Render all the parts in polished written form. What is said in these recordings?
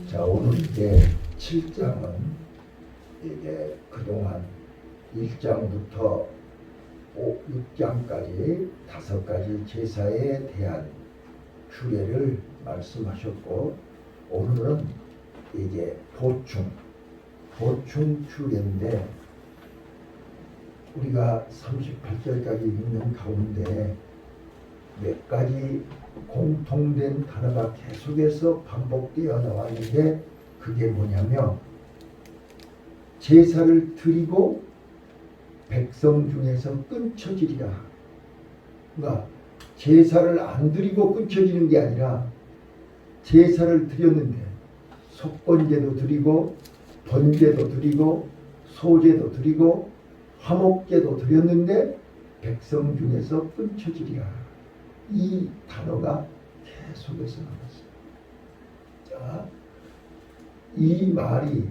자, 오늘 이제 7장은 이제 그동안 1장부터 6장까지 5가지 제사에 대한 규례를 말씀하셨고, 오늘은 이제 보충 규례인데, 우리가 38절까지 읽는 가운데 몇 가지 공통된 단어가 계속해서 반복되어 나왔는데, 그게 뭐냐면 제사를 드리고 백성 중에서 끊쳐지리라. 그러니까 제사를 안 드리고 끊쳐지는 게 아니라 제사를 드렸는데 속건제도 드리고 번제도 드리고 소제도 드리고 화목제도 드렸는데 백성 중에서 끊쳐지리라. 이 단어가 계속해서 나왔어요. 자, 이 말이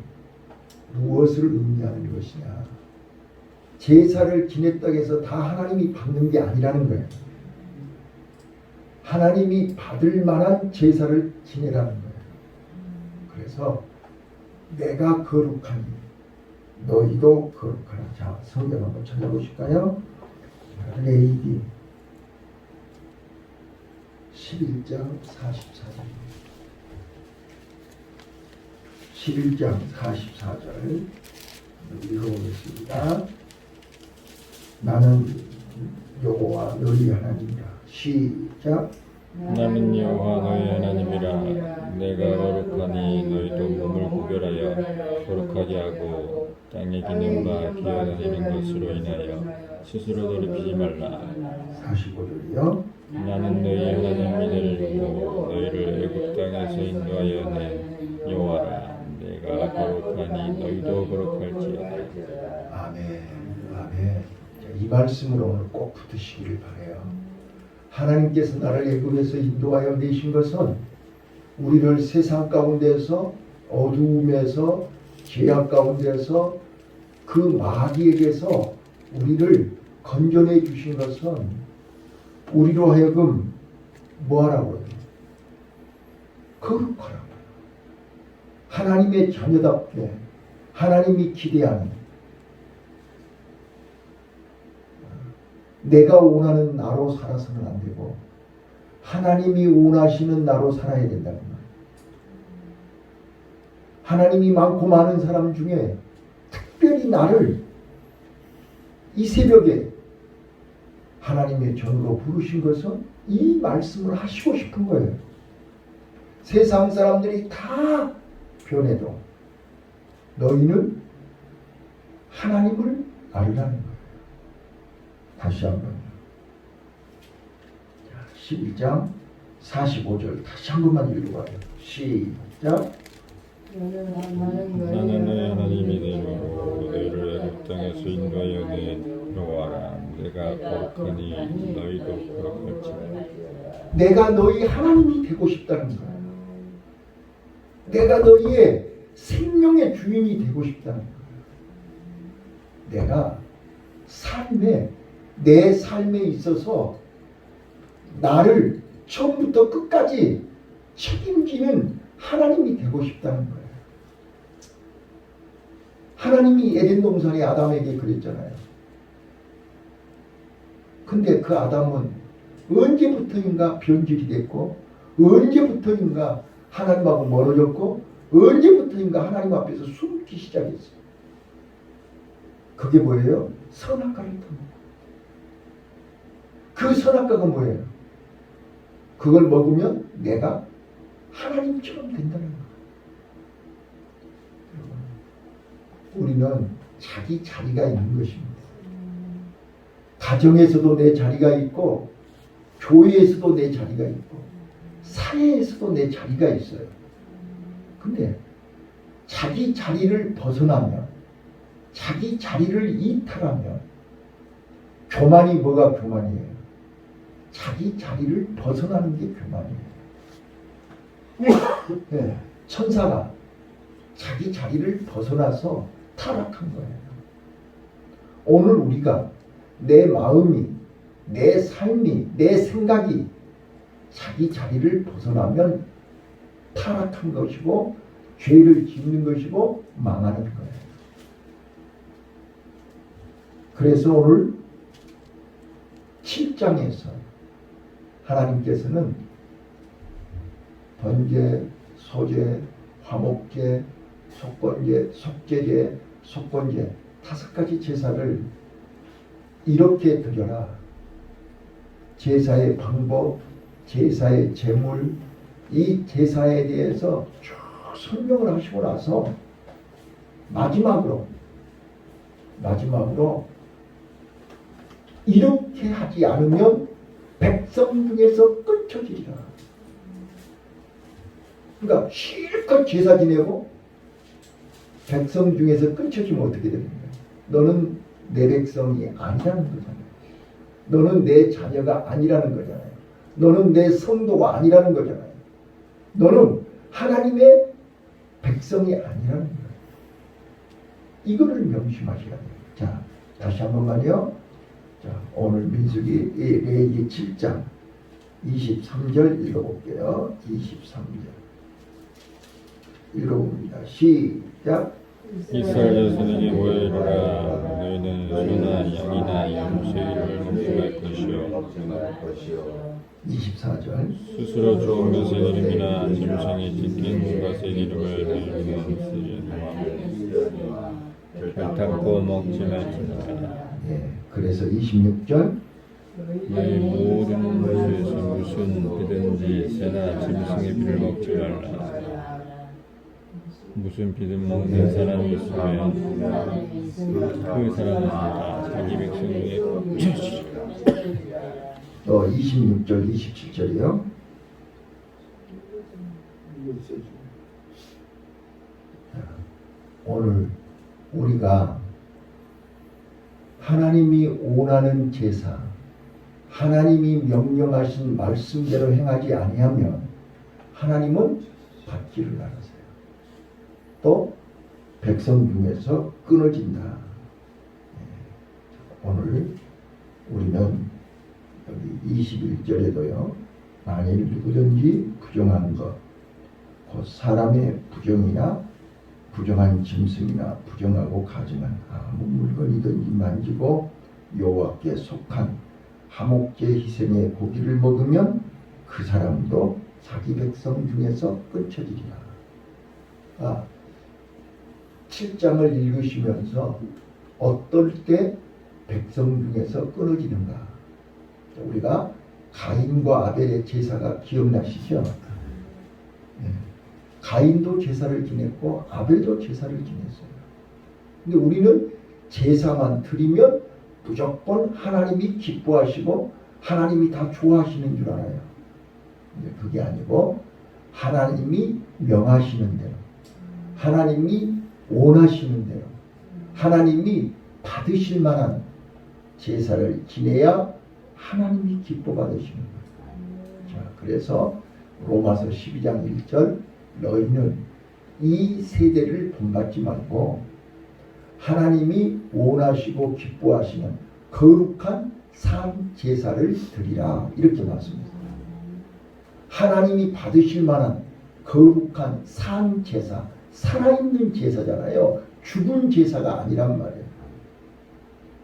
무엇을 의미하는 것이냐? 제사를 지냈다고 해서 다 하나님이 받는 게 아니라는 거예요. 하나님이 받을 만한 제사를 지내라는 거예요. 그래서 내가 거룩하니 너희도 거룩하라. 자, 성경 한번 찾아보실까요? 레위기 11장 44절. 11장 44절 읽어보겠습니다. 나는 여호와 너희 하나님이라. 시작. 나는 여호와 너희 하나님이라. 내가 거룩하니 너희도 몸을 구별하여 거룩하게 하고 땅의 기능과 기어다니는 것으로 인하여 스스로 더럽히지 말라. 45절이요. 나는 너희 하나님 이를 두고 너희를 애굽 땅에서 인도하여 낸 여호와라. 내가 거룩하니 너희도 거룩할지어다. 아멘. 아멘. 자, 이 말씀으로 오늘 꼭 붙으시기를 바라요. 하나님께서 나를 애굽에서 인도하여 내신 것은 우리를 세상 가운데서 어두움에서 죄악 가운데서 그 마귀에게서 우리를 건져내 주신 것은 우리로 하여금 뭐하라고요? 거룩하라고요. 하나님의 자녀답게 하나님이 기대하는, 내가 원하는 나로 살아서는 안 되고 하나님이 원하시는 나로 살아야 된다는 거예요. 하나님이 많고 많은 사람 중에 특별히 나를 이 새벽에 하나님의 전으로 부르신 것은 이 말씀을 하시고 싶은 거예요. 세상 사람들이 다 변해도 너희는 하나님을 알라는 거예요. 다시 한번 11장 45절 다시 한 번만 읽어봐요. 시작. 나는 너희 하나님이 되므로 너희를 애굽 땅에서 인도하여 낸 여호와라. 내가 거룩하니 너희도 거룩할지어다. 내가 너희 하나님이 되고 싶다는 거예요. 내가 너희의 생명의 주인이 되고 싶다는 거예요. 내가 내 삶에 있어서 나를 처음부터 끝까지 책임지는 하나님이 되고 싶다는 거예요. 하나님이 에덴 동산에 아담에게 그랬잖아요. 근데 그 아담은 언제부터인가 변질이 됐고, 언제부터인가 하나님하고 멀어졌고, 언제부터인가 하나님 앞에서 숨기 시작했어요. 그게 뭐예요? 선악과를 탐. 그 선악과가 뭐예요? 그걸 먹으면 내가 하나님처럼 된다는 거예요. 우리는 자기 자리가 있는 것입니다. 가정에서도 내 자리가 있고, 교회에서도 내 자리가 있고, 사회에서도 내 자리가 있어요. 근데 자기 자리를 벗어나면, 자기 자리를 이탈하면, 교만이 뭐가 교만이에요? 자기 자리를 벗어나는 게 교만이에요. 네, 천사가 자기 자리를 벗어나서 타락한 거예요. 오늘 우리가 내 마음이, 내 삶이, 내 생각이 자기 자리를 벗어나면 타락한 것이고 죄를 짓는 것이고 망하는 거예요. 그래서 오늘 7장에서 하나님께서는 번제, 소제, 화목제, 속건제, 속제제, 속건제 5가지 제사를 이렇게 드려라. 제사의 방법, 제사의 제물, 이 제사에 대해서 쭉 설명을 하시고 나서 마지막으로 이렇게 하지 않으면 백성 중에서 끊쳐지리라. 그러니까 실컷 제사 지내고 백성 중에서 끊쳐지면 어떻게 됩니까? 너는 내 백성이 아니라는 거잖아요. 너는 내 자녀가 아니라는 거잖아요. 너는 내 성도가 아니라는 거잖아요. 너는 하나님의 백성이 아니라는 거예요. 이거를 명심하셔야 돼요. 자, 다시 한 번만요. 자, 오늘 민수기 레위기 7장 23절 읽어볼게요. 23절 읽어봅니다. 시작. 이스라엘 자손에게 모여라. 너희는 소나 양이나 염소를 먹지 말 것이요 24절 스스로 좋은 것의 이름이나 짐승이 지킨 것의 이름을 너희는 쓰지 결탄코 먹지 말지니라. 예, 그래서 26절 너희 모든 것에서 무슨 피든지 새나 짐승의 피를 먹지 말라. 무슨 피든 먹는 사람이 있으면 그 사람은 다 자기 백성에게 또 26절 27절이요. 오늘 우리가 하나님이 원하는 제사, 하나님이 명령하신 말씀대로 행하지 아니하면 하나님은 받지를 않으세요. 또 백성 중에서 끊어진다. 오늘 우리는 여기 21절에도요. 만일 누구든지 부정한 것, 곧 사람의 부정이나 부정한 짐승이나 부정하고 가증한 아무 물건이든지 만지고 여호와께 속한 화목제 희생의 고기를 먹으면 그 사람도 자기 백성 중에서 끊쳐지리라. 7장을 읽으시면서 어떨 때 백성 중에서 끊어지는가? 우리가 가인과 아벨의 제사가 기억나시죠? 네. 가인도 제사를 지냈고 아벨도 제사를 지냈어요. 근데 우리는 제사만 드리면 무조건 하나님이 기뻐하시고 하나님이 다 좋아하시는 줄 알아요. 근데 그게 아니고 하나님이 명하시는 대로, 하나님이 원하시는 대로, 하나님이 받으실 만한 제사를 지내야 하나님이 기뻐 받으시는 거예요. 자, 그래서 로마서 12장 1절 너희는 이 세대를 본받지 말고 하나님이 원하시고 기뻐하시는 거룩한 산 제사를 드리라 이렇게 말씀합니다. 하나님이 받으실 만한 거룩한 산 제사, 살아있는 제사잖아요. 죽은 제사가 아니란 말이에요.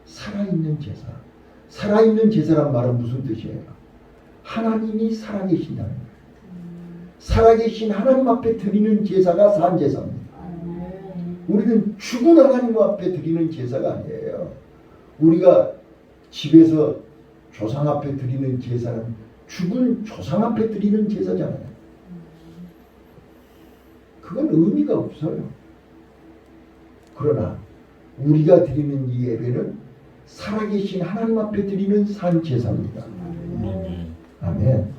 살아있는 제사. 살아있는 제사란 말은 무슨 뜻이에요? 하나님이 살아계신다는 거예요. 살아계신 하나님 앞에 드리는 제사가 산 제사입니다. 우리는 죽은 하나님 앞에 드리는 제사가 아니에요. 우리가 집에서 조상 앞에 드리는 제사는 죽은 조상 앞에 드리는 제사잖아요. 그건 의미가 없어요. 그러나 우리가 드리는 이 예배는 살아계신 하나님 앞에 드리는 산 제사입니다. 아멘.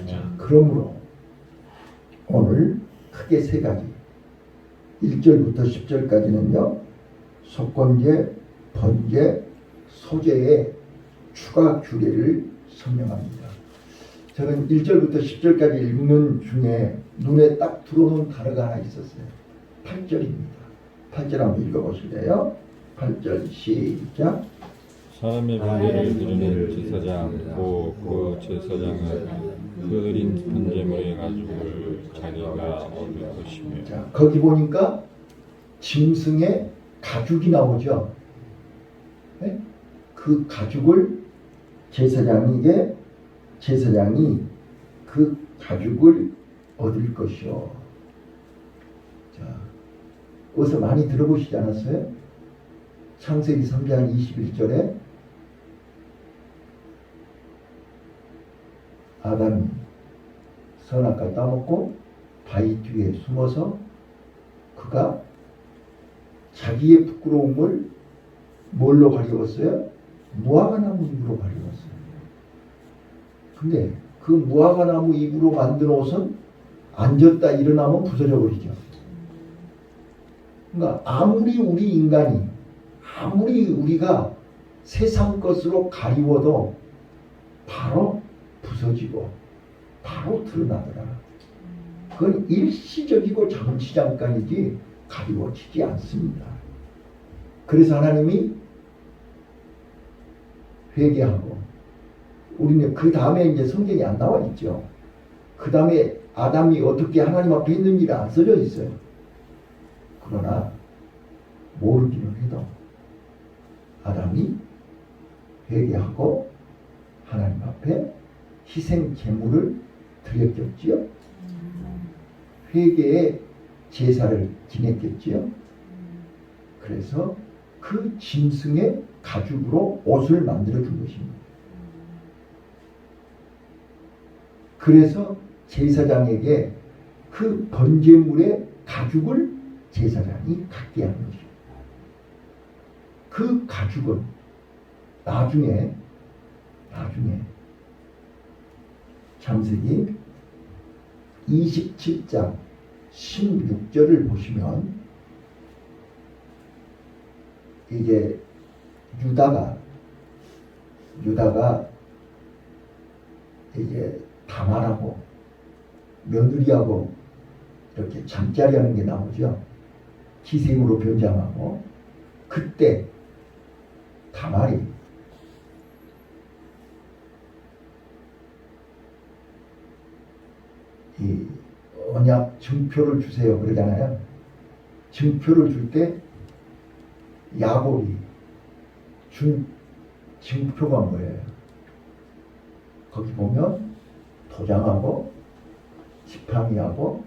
자, 그러므로 오늘 크게 3가지 1절부터 10절까지는요. 속건제, 번제, 소제의 추가 규례를 설명합니다. 저는 1절부터 10절까지 읽는 중에 눈에 딱 들어오는 단어가 하나 있었어요. 8절입니다. 8절 한번 읽어보실래요? 8절 시작. 사람의 번제를 드리는 제사장 그 제사장은 그 어린 번제물의 가죽을 자기가 얻을 것이며. 자, 거기 보니까 짐승의 가죽이 나오죠. 네? 그 가죽을 제사장이 그 가죽을 얻을 것이요. 자, 어디서 많이 들어보시지 않았어요? 창세기 3장 21절에 아담이 선악과 따먹고 바위 뒤에 숨어서 그가 자기의 부끄러움을 뭘로 가리웠어요? 무화과나무 잎으로 가리웠어요. 근데 그 무화과나무 잎으로 만든 옷은 앉았다 일어나면 부서져 버리죠. 그러니까 아무리 우리가 세상 것으로 가리워도 바로 부서지고 바로 드러나더라. 그건 일시적이고 잠시 잠깐이지 가리워지지 않습니다. 그래서 하나님이 회개하고 우리는 그 다음에 이제 성경이 안 나와 있죠. 그 다음에 아담이 어떻게 하나님 앞에 했는지가 안 써져 있어요. 그러나 모르기는 해도 아담이 회개하고 하나님 앞에 희생 제물을 드렸겠지요. 회개의 제사를 지냈겠지요. 그래서 그 짐승의 가죽으로 옷을 만들어 준 것입니다. 그래서 제사장에게 그 번제물의 가죽을 제사장이 갖게 하는 것입니다. 그 가죽은 나중에 창세기 27장 16절을 보시면 이제 유다가 이제 다말하고 며느리하고 이렇게 잠자리 하는 게 나오죠. 기생으로 변장하고 그때 다말이 이 언약 증표를 주세요 그러잖아요. 증표를 줄 때 야곱이 준 증표가 뭐예요? 거기 보면 도장하고 지팡이하고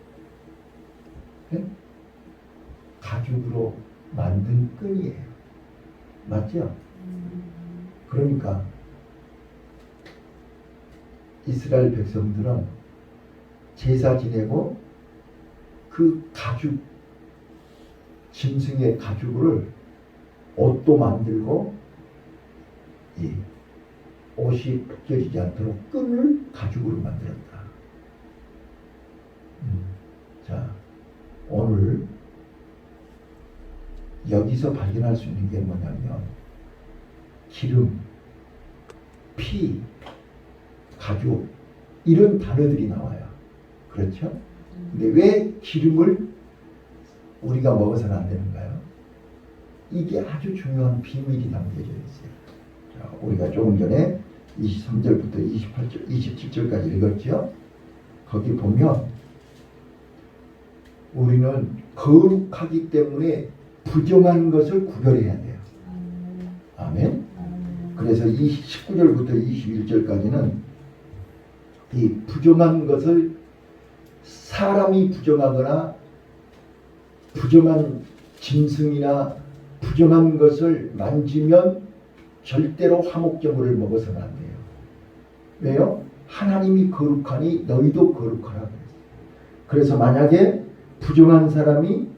가죽으로 만든 끈이에요. 맞죠? 그러니까 이스라엘 백성들은 제사 지내고 그 가죽, 짐승의 가죽을 옷도 만들고 이 옷이 벗겨지지 않도록 끈을 가죽으로 만들었다. 자, 오늘 여기서 발견할 수 있는 게 뭐냐면 기름, 피, 가죽 이런 단어들이 나와요. 그렇죠? 근데 왜 기름을 우리가 먹어서는 안 되는가요? 이게 아주 중요한 비밀이 담겨져 있어요. 자, 우리가 조금 전에 23절부터 27절까지 읽었죠? 거기 보면 우리는 거룩하기 때문에 부정한 것을 구별해야 돼요. 아멘. 그래서 19절부터 21절까지는 이 부정한 것을 사람이 부정하거나 부정한 짐승이나 부정한 것을 만지면 절대로 화목제물을 먹어서는 안 돼요. 왜요? 하나님이 거룩하니 너희도 거룩하라. 그래서 만약에 부정한 사람이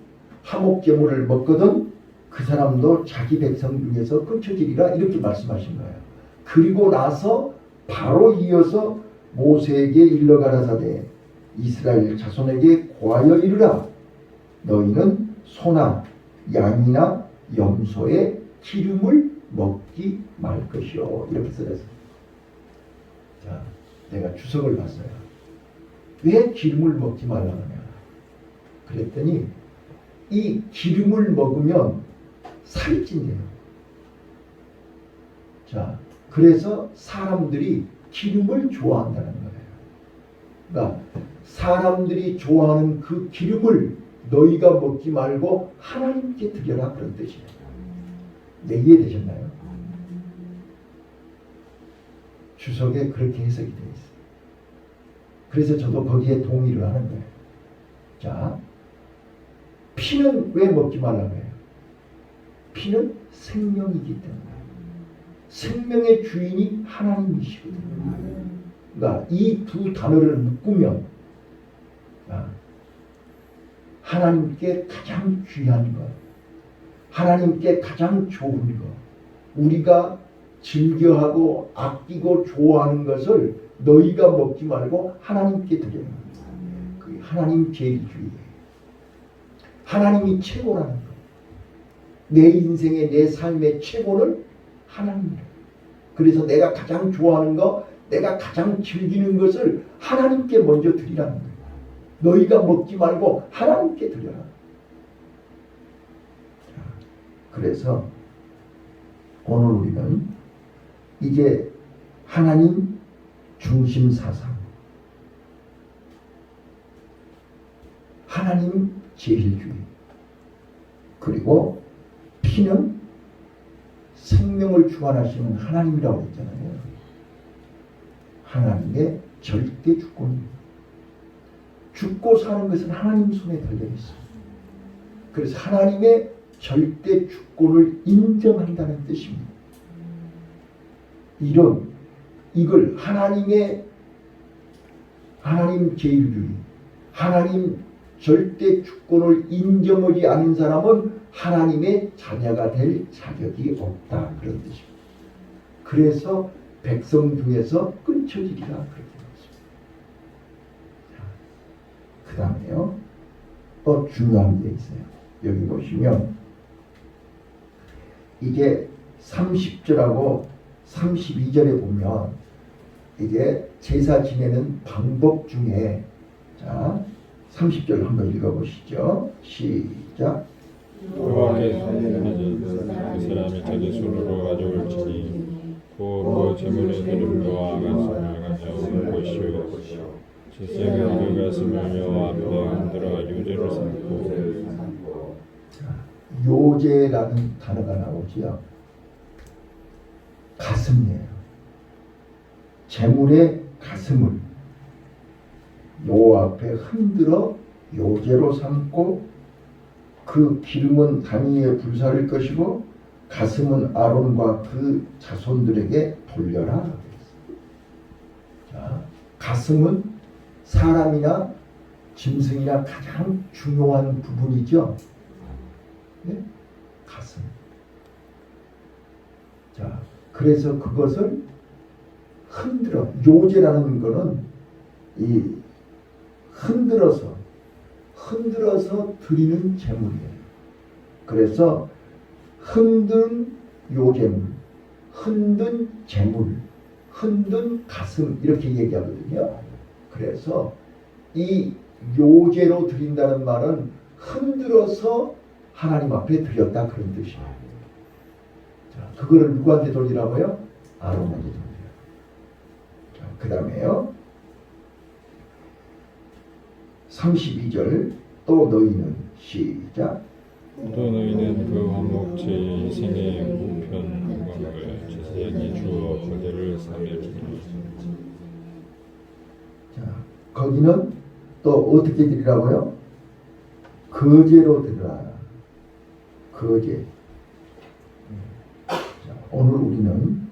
화목제물을 먹거든 그 사람도 자기 백성 중에서 끊쳐지리라 이렇게 말씀하신 거예요. 그리고 나서 바로 이어서 모세에게 일러 가라사대 이스라엘 자손에게 고하여 이르라 너희는 소나 양이나 염소의 기름을 먹지 말 것이요 이렇게 써졌어요. 자, 내가 주석을 봤어요. 왜 기름을 먹지 말라고 하냐 그랬더니 이 기름을 먹으면 살이 찐대요. 자, 그래서 사람들이 기름을 좋아한다는 거예요. 그러니까 사람들이 좋아하는 그 기름을 너희가 먹지 말고 하나님께 드려라 그런 뜻이에요. 네, 이해되셨나요? 주석에 그렇게 해석이 되어 있어요. 그래서 저도 거기에 동의를 하는 거예요. 자, 피는 왜 먹지 말라고 해요? 피는 생명이기 때문에. 생명의 주인이 하나님이시거든요. 그러니까 이 두 단어를 묶으면 하나님께 가장 귀한 것, 하나님께 가장 좋은 것, 우리가 즐겨하고 아끼고 좋아하는 것을 너희가 먹지 말고 하나님께 드려라. 그 하나님 제일주의. 하나님이 최고라는 것. 내 인생의 내 삶의 최고는 하나님이에요. 그래서 내가 가장 좋아하는 것, 내가 가장 즐기는 것을 하나님께 먼저 드리라는 거예요. 너희가 먹지 말고 하나님께 드려라. 그래서 오늘 우리는 이제 하나님 중심 사상, 하나님 제일주의, 그리고 피는 생명을 주관하시는 하나님이라고 했잖아요. 하나님의 절대 주권입니다. 죽고 사는 것은 하나님 손에 달려 있어요. 그래서 하나님의 절대 주권을 인정한다는 뜻입니다. 이걸 하나님 제일주의, 하나님 절대 주권을 인정하지 않은 사람은 하나님의 자녀가 될 자격이 없다 그런 뜻입니다. 그래서 백성 중에서 끊쳐지리라 그렇게 나왔습니다. 그 다음에요, 또 중요한 게 있어요. 여기 보시면 이게 30절하고 32절에 보면 이게 제사 지내는 방법 중에, 자 30절 한번 읽어보시죠. 시작. 여호와께서 그 사람이 자기 손으로 가져올지니 그 제물의 기름과 가슴을 가져올 것이요 제사장은 그 가슴을 여호와 앞에 흔들어 유제로 삼고. 요제라는 단어가 나오지요. 가슴이에요. 제물의 가슴을 여호와 앞에 흔들어 요제로 삼고, 그 기름은 단 위에 불사를 것이고 가슴은 아론과 그 자손들에게 돌려라. 자, 가슴은 사람이나 짐승이나 가장 중요한 부분이죠. 네? 가슴. 자, 그래서 그것을 흔들어, 요제라는 거는 이 흔들어서 드리는 제물이에요. 그래서 흔든 요제물, 흔든 제물, 흔든 가슴 이렇게 얘기하거든요. 그래서 이 요제로 드린다는 말은 흔들어서 하나님 앞에 드렸다 그런 뜻이에요. 자, 그거를 누구한테 돌리라고요? 아론에게 돌려요. 자, 그 다음에요, 32절. 또 너희는, 시작. 또 너희는 그 화목제의 희생의 우편 무감을 제사장이 주어 거제를 삼을지니. 자, 거기는 또 어떻게 드리라고요? 거제로 드리라. 거제. 자, 오늘 우리는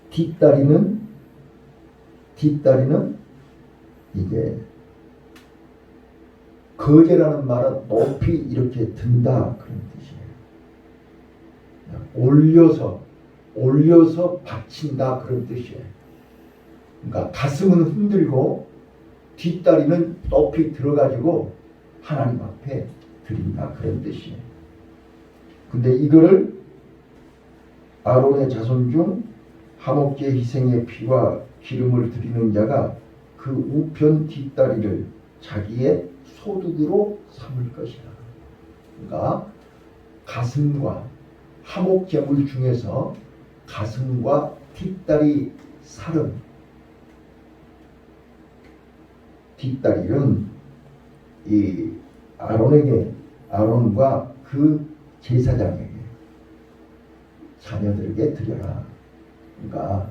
뒷다리는 이게 거제라는 말은 높이 이렇게 든다 그런 뜻이에요. 올려서 받친다 그런 뜻이에요. 그러니까 가슴은 흔들고 뒷다리는 높이 들어가지고 하나님 앞에 드린다 그런 뜻이에요. 근데 이거를 아론의 자손 중 화목제 희생의 피와 기름을 드리는 자가 그 우편 뒷다리를 자기의 소득으로 삼을 것이다. 그러니까 가슴과 화목제물 중에서 가슴과 뒷다리 살은 뒷다리는 이 아론과 그 제사장에게 자녀들에게 드려라. 그러니까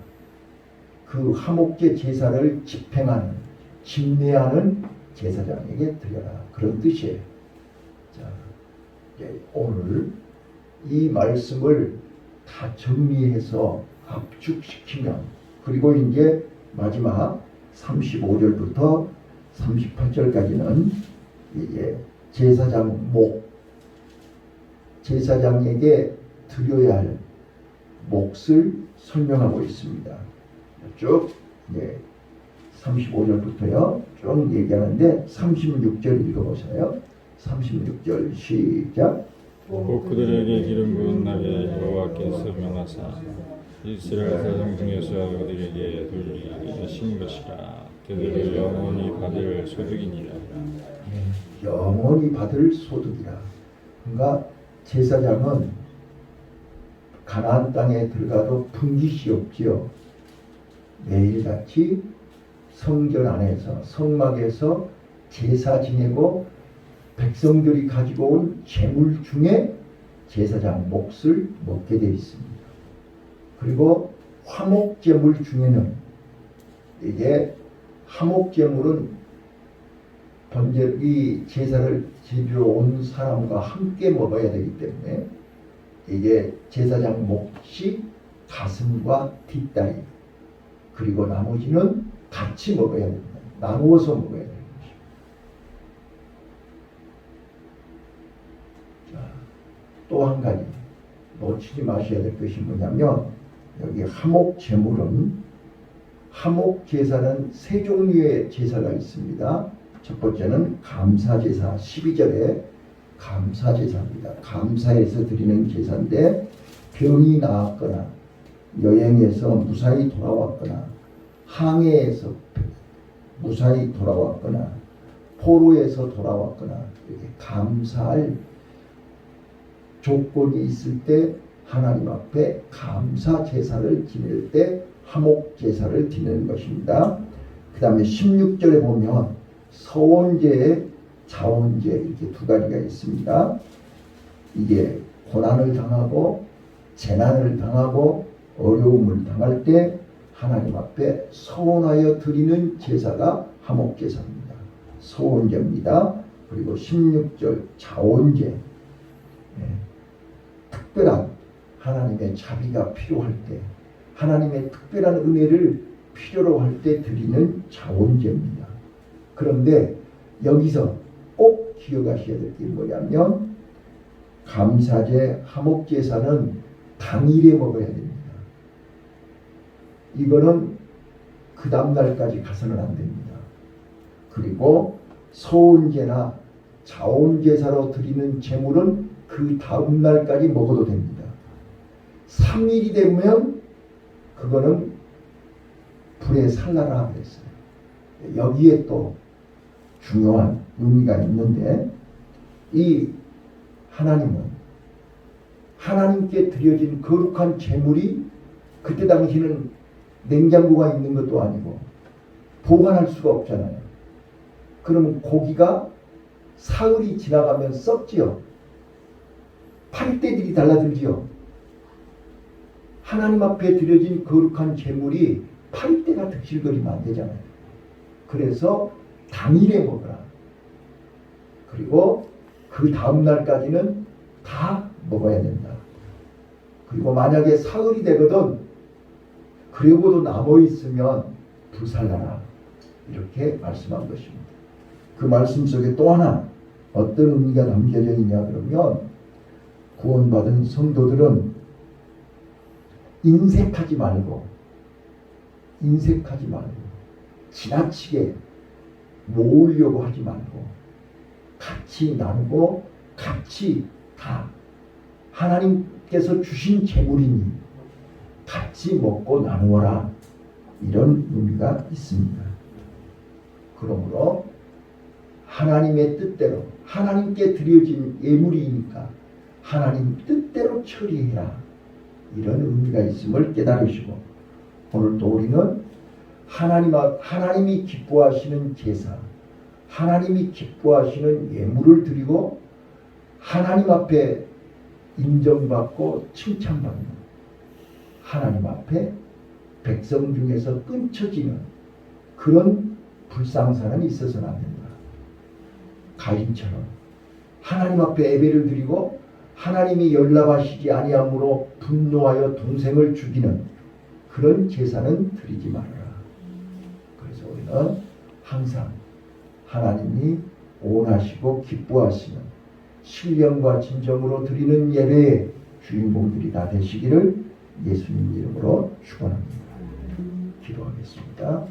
그 화목제 제사를 집행하는 집례하는 제사장에게 드려라. 그런 뜻이에요. 자, 오늘 이 말씀을 다 정리해서 압축시키면 그리고 이제 마지막 35절부터 38절까지는 이제 제사장에게 드려야 할 몫을 설명하고 있습니다. 쭉 35절부터요 쭉 얘기하는데 36절 읽어보세요. 36절 시작. 곧 그들에게 기름 부은 날에 여호와께서 명하사 이스라엘 사람 중에서 그들에게 돌리신 것이라. 그들을 영원히 받을 소득이니라. 영원히 받을 소득이라. 그러니까 제사장은 가나안 땅에 들어가도 분깃이 없지요. 매일같이 성전 안에서 성막에서 제사 지내고 백성들이 가지고 온 재물 중에 제사장 몫을 먹게 되어 있습니다. 그리고 화목제물 중에는 이게 화목제물은 번제이 제사를 지내러 온 사람과 함께 먹어야 되기 때문에 이게 제사장 몫이 가슴과 뒷다리 그리고 나머지는 같이 먹어야 됩니다. 나누어서 먹어야 됩니다. 또 한 가지 놓치지 마셔야 될 것이 뭐냐면 여기 화목제물은 화목제사는 세 종류의 제사가 있습니다. 첫 번째는 감사제사 12절에 감사제사입니다. 감사해서 드리는 제사인데 병이 나았거나 여행에서 무사히 돌아왔거나 항해에서 무사히 돌아왔거나 포로에서 돌아왔거나 이렇게 감사할 조건이 있을 때 하나님 앞에 감사 제사를 지낼 때 화목 제사를 지내는 것입니다. 그 다음에 16절에 보면 서원제, 자원제 이렇게 두 가지가 있습니다. 이게 고난을 당하고 재난을 당하고 어려움을 당할 때 하나님 앞에 서원하여 드리는 제사가 화목 제사입니다. 서원제입니다. 그리고 16절 자원제 특별한 하나님의 자비가 필요할 때 하나님의 특별한 은혜를 필요로 할 때 드리는 자원제입니다. 그런데 여기서 꼭 기억하셔야 될 게 뭐냐면 감사제, 화목제사는 당일에 먹어야 됩니다. 이거는 그 다음날까지 가서는 안 됩니다. 그리고 소원제나 자원제사로 드리는 제물은 그 다음날까지 먹어도 됩니다. 3일이 되면 그거는 불에 살라라 그랬어요. 여기에 또 중요한 의미가 있는데 이 하나님은 하나님께 드려진 거룩한 제물이 그때 당시는 냉장고가 있는 것도 아니고 보관할 수가 없잖아요. 그러면 고기가 사흘이 지나가면 썩지요. 파리떼들이 달라들지요. 하나님 앞에 드려진 거룩한 제물이 파리떼가 득실거리면 안 되잖아요. 그래서 당일에 먹어라. 그리고 그 다음날까지는 다 먹어야 된다. 그리고 만약에 사흘이 되거든 그러고도 남아있으면 불살라라. 이렇게 말씀한 것입니다. 그 말씀 속에 또 하나 어떤 의미가 담겨져 있냐 그러면 구원받은 성도들은 인색하지 말고 지나치게 모으려고 하지 말고 같이 나누고 같이 다 하나님께서 주신 재물이니 같이 먹고 나누어라. 이런 의미가 있습니다. 그러므로 하나님의 뜻대로 하나님께 드려진 예물이니까 하나님 뜻대로 처리해라. 이런 의미가 있음을 깨달으시고 오늘도 우리는 하나님이 기뻐하시는 제사 하나님이 기뻐하시는 예물을 드리고 하나님 앞에 인정받고 칭찬받는, 하나님 앞에 백성 중에서 끊쳐지는 그런 불상사람이 있어서는 안 된다. 가인처럼 하나님 앞에 예배를 드리고 하나님이 연락하시지 아니함으로 분노하여 동생을 죽이는 그런 제사는 드리지 말아라. 그래서 우리는 항상 하나님이 원하시고 기뻐하시는 신령과 진정으로 드리는 예배의 주인공들이 다 되시기를 예수님 이름으로 축원합니다. 기도하겠습니다.